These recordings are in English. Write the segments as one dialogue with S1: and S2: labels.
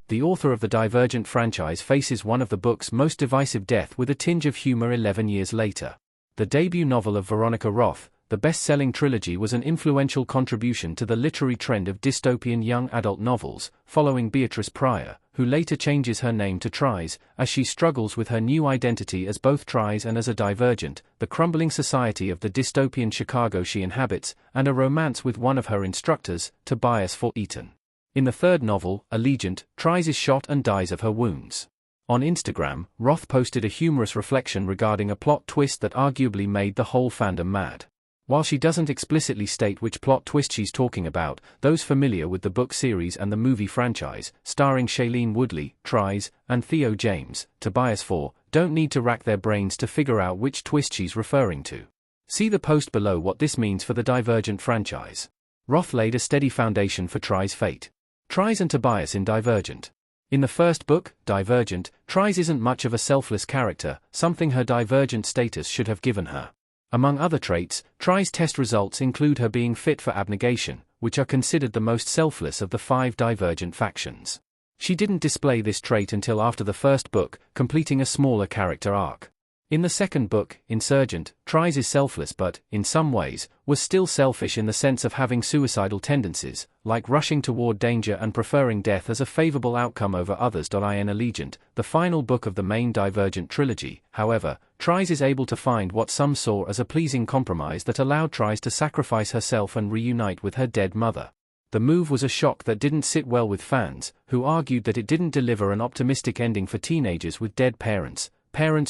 S1: the author of the Divergent franchise faces one of the book's most divisive death with a tinge of humor 11 years later. The debut novel of Veronica Roth, the best-selling trilogy, was an influential contribution to the literary trend of dystopian young adult novels, following Beatrice Pryor, who later changes her name to Tries, as she struggles with her new identity as both Tries and as a Divergent, the crumbling society of the dystopian Chicago she inhabits, and a romance with one of her instructors, Tobias for Eaton. In the third novel, Allegiant, Tries is shot and dies of her wounds. On Instagram, Roth posted a humorous reflection regarding a plot twist that arguably made the whole fandom mad. While she doesn't explicitly state which plot twist she's talking about, those familiar with the book series and the movie franchise, starring Shailene Woodley, Tries, and Theo James, Tobias 4, don't need to rack their brains to figure out which twist she's referring to. See the post below what this means for the Divergent franchise. Roth laid a steady foundation for Tries' fate. Tries and Tobias in Divergent. In the first book, Divergent, Tries isn't much of a selfless character, something her Divergent status should have given her. Among other traits, Tries' test results include her being fit for abnegation, which are considered the most selfless of the 5 Divergent factions. She didn't display this trait until after the first book, completing a smaller character arc. In the second book, Insurgent, Tries is selfless but, in some ways, was still selfish in the sense of having suicidal tendencies, like rushing toward danger and preferring death as a favorable outcome over others. In Allegiant, the final book of the main Divergent trilogy, however, Tries is able to find what some saw as a pleasing compromise that allowed Tries to sacrifice herself and reunite with her dead mother. The move was a shock that didn't sit well with fans, who argued that it didn't deliver an optimistic ending for teenagers with dead parents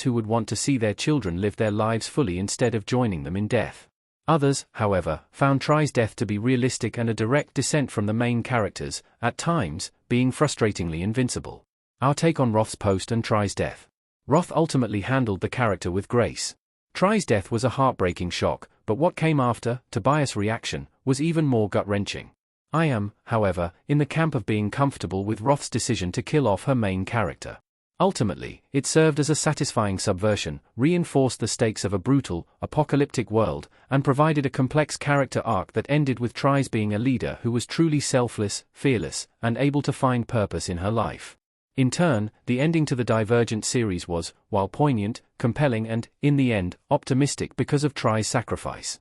S1: who would want to see their children live their lives fully instead of joining them in death. Others, however, found Tries' death to be realistic and a direct descent from the main characters, at times, being frustratingly invincible. Our take on Roth's post and Tries' death. Roth ultimately handled the character with grace. Tries' death was a heartbreaking shock, but what came after, Tobias' reaction, was even more gut-wrenching. I am, however, in the camp of being comfortable with Roth's decision to kill off her main character. Ultimately, it served as a satisfying subversion, reinforced the stakes of a brutal, apocalyptic world, and provided a complex character arc that ended with Tries being a leader who was truly selfless, fearless, and able to find purpose in her life. In turn, the ending to the Divergent series was, while poignant, compelling and, in the end, optimistic because of Tries' sacrifice.